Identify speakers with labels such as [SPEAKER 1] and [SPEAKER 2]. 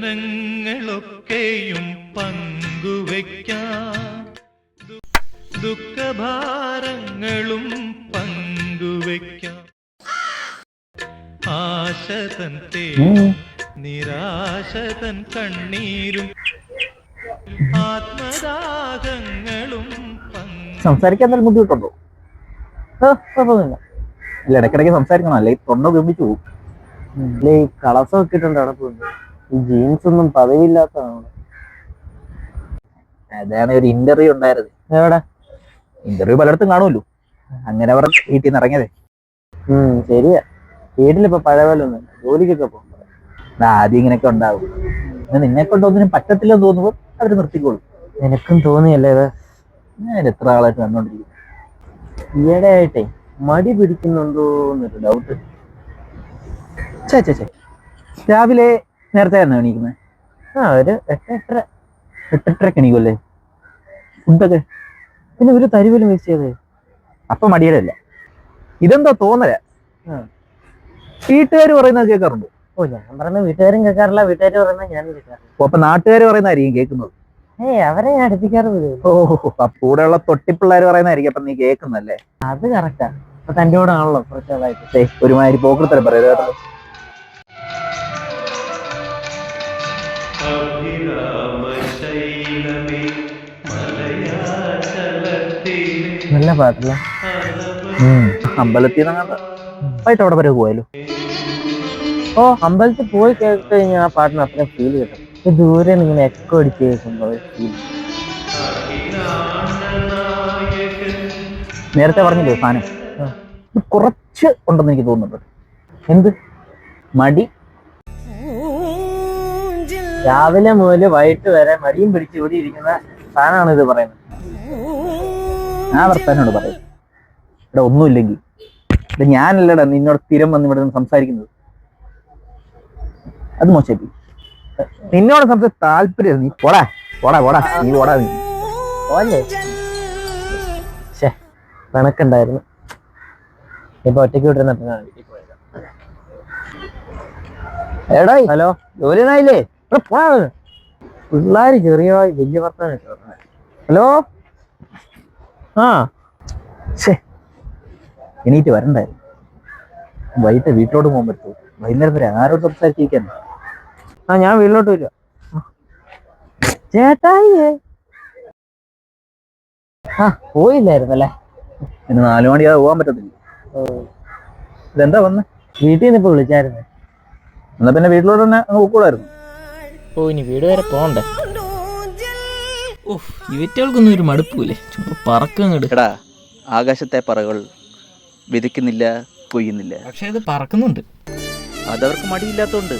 [SPEAKER 1] വ്യസനങ്ങളൊക്കെയും പങ്കുവയ്ക്കാം, ദുഃഖഭാരങ്ങളും പങ്കുവയ്ക്കാം. ആശതൻ തേനും നിരാശതൻ കണ്ണീരും ആത്മദാഹങ്ങളും
[SPEAKER 2] സംസാരിക്കാൻ എന്തെങ്കിലും ബുദ്ധിമുട്ടുണ്ടോ?
[SPEAKER 3] കുഴപ്പമൊന്നുമില്ല.
[SPEAKER 2] ഇല്ല, ഇടയ്ക്കിടയ്ക്ക് സംസാരിക്കണം, അല്ലെ തൊണ്ട ഉപയോഗിച്ചു പോകും.
[SPEAKER 3] ഈ കളസം ഒക്കെ ഇട്ടുണ്ട് അവിടെ പോകുന്നു. ഈ ജീൻസ് ഒന്നും പദവിയില്ലാത്തതാണ്.
[SPEAKER 2] അതാണ് ഒരു ഇന്റർവ്യൂ ഉണ്ടായിരുന്നു.
[SPEAKER 3] എവിടെ?
[SPEAKER 2] ഇന്റർവ്യൂ പലയിടത്തും കാണുമല്ലോ, അങ്ങനെ അവർ വീട്ടിൽ നിന്ന് ഇറങ്ങിയതേ.
[SPEAKER 3] ശരിയാ. വീട്ടിലിപ്പോ പഴയ പോലെ ഒന്നും ജോലിക്കൊക്കെ പോകും.
[SPEAKER 2] ആദ്യം ഇങ്ങനെയൊക്കെ ഉണ്ടാവും, നിന്നെ കൊണ്ട് ഒന്നിനും പറ്റത്തില്ലെന്ന് തോന്നുമ്പോൾ അവര് നിർത്തിക്കോളും.
[SPEAKER 3] നിനക്കും തോന്നിയല്ലേ ഇത്?
[SPEAKER 2] ഞാൻ എത്ര ആളായിട്ട് കണ്ടോണ്ടിരിക്കും.
[SPEAKER 3] ഈയിടെ ആയിട്ടേ മടി പിടിക്കുന്നുണ്ടോ എന്നൊരു ഡൗട്ട്.
[SPEAKER 2] ചേ രാവിലെ നേരത്തെ ആയിരുന്നു എണീക്കുന്നത്?
[SPEAKER 3] ഒരു
[SPEAKER 2] 8:30 എണീക്കുമല്ലേ? ഫുഡൊക്കെ
[SPEAKER 3] പിന്നെ ഒരു തരിവലും മിസ് ചെയ്തേ.
[SPEAKER 2] അപ്പൊ മടിയുടെ അല്ല, ഇതെന്തോ തോന്നല. വീട്ടുകാർ പറയുന്നത് കേൾക്കാറുണ്ടോ?
[SPEAKER 3] ഞാൻ പറയുന്ന വീട്ടുകാരും കേൾക്കാറില്ല, വീട്ടുകാർ പറയുന്നത് ഞാനും കേൾക്കാറില്ല.
[SPEAKER 2] അപ്പൊ നാട്ടുകാർ പറയുന്നതായിരിക്കും കേൾക്കുന്നത്.
[SPEAKER 3] അവരെ ഞാൻ അടുപ്പിക്കാറുമില്ല.
[SPEAKER 2] കൂടെയുള്ള തൊട്ടിപ്പിള്ളേർ പറയുന്നതായിരിക്കും അപ്പൊ നീ കേൾക്കുന്നല്ലേ?
[SPEAKER 3] അത് കറക്റ്റാ. അപ്പൊ തന്റെ കൂടെ ആണല്ലോ കുറച്ചാളായിട്ട്.
[SPEAKER 2] ഒരുമാതിരി പോക്കൃത്തരം പറയുന്നത്.
[SPEAKER 3] നല്ല പാട്ടല്ല.
[SPEAKER 2] അമ്പലത്തിൽ നിന്ന് വൈകിട്ട് അവിടെ വരെ പോയാലോ?
[SPEAKER 3] അമ്പലത്തിൽ പോയി കേട്ട് കഴിഞ്ഞാൽ ആ പാട്ടിന് അത്രയും ഫീൽ കിട്ടും. ദൂരെ ഇങ്ങനെ എക്കോ അടിച്ച് കേൾക്കുമ്പോ ഫീൽ.
[SPEAKER 2] നേരത്തെ പറഞ്ഞില്ലേ സാധനം കുറച്ച് ഉണ്ടെന്ന് എനിക്ക് തോന്നുന്നുണ്ട്.
[SPEAKER 3] എന്ത്
[SPEAKER 2] മടി?
[SPEAKER 3] രാവിലെ മുതൽ വൈകിട്ട് വരെ മടിയും പിടിച്ച് ഇവിടെ ഇരിക്കുന്ന സാധനമാണ് ഇത് പറയുന്നത്.
[SPEAKER 2] ആ വർത്താനോട് പറയും. ഇവിടെ ഒന്നുമില്ലെങ്കിൽ ഇവിടെ ഞാനല്ലടാ നിന്നോട് സ്ഥിരം വന്ന് ഇവിടെ നിന്ന് സംസാരിക്കുന്നത്. അത് മോശം. നിന്നോട് സംസാരിച്ച താല്പര്യം. നീ പോടാ പോടാ പോടാ നീ പോടാ നീ
[SPEAKER 3] ഓല്ലേ. കണക്കുണ്ടായിരുന്നു. ഇപ്പൊ ഒറ്റയ്ക്ക് വിട്ടിരുന്നിട്ടാണ് വീട്ടിൽ പോയത്.
[SPEAKER 2] എടാ
[SPEAKER 3] ഹലോ,
[SPEAKER 2] ജോലി ആയില്ലേ?
[SPEAKER 3] പിള്ളേര് ചെറിയ വലിയ വർത്താനം. ഹലോ.
[SPEAKER 2] എണീറ്റ് വരണ്ടായിരുന്നു. വൈകിട്ട് വീട്ടിലോട്ട് പോകാൻ പറ്റുമോ? വൈകുന്നേരം വരെ ആരോട് സംസാരിച്ചിരിക്കാൻ?
[SPEAKER 3] ഞാൻ വീട്ടിലോട്ട് വരിക. ചേട്ടായിയേ പോയില്ലായിരുന്നല്ലേ?
[SPEAKER 2] ഇന്ന് 4 മണിയാതെ പോകാൻ പറ്റത്തില്ല. ഇതെന്താ വന്ന്?
[SPEAKER 3] വീട്ടിൽ നിന്ന് ഇപ്പൊ വിളിച്ചായിരുന്നു.
[SPEAKER 2] എന്നാ പിന്നെ വീട്ടിലോട്ട് തന്നെ കൂടായിരുന്നു.
[SPEAKER 3] ഇനി വീട് വരെ പോണ്ടേ?
[SPEAKER 4] ഇവറ്റകൾക്കൊന്നും ഒരു മടുപ്പില്ലേ, ചുമ്മാ പറക്കങ്ങടാ.
[SPEAKER 2] ആകാശത്തെ പറകൾ വിധിക്കുന്നില്ല, കൊയ്യുന്നില്ല.
[SPEAKER 4] പക്ഷെ ഇത് പറക്കുന്നുണ്ട്.
[SPEAKER 2] അതവർക്ക് മടിയില്ലാത്തോണ്ട്.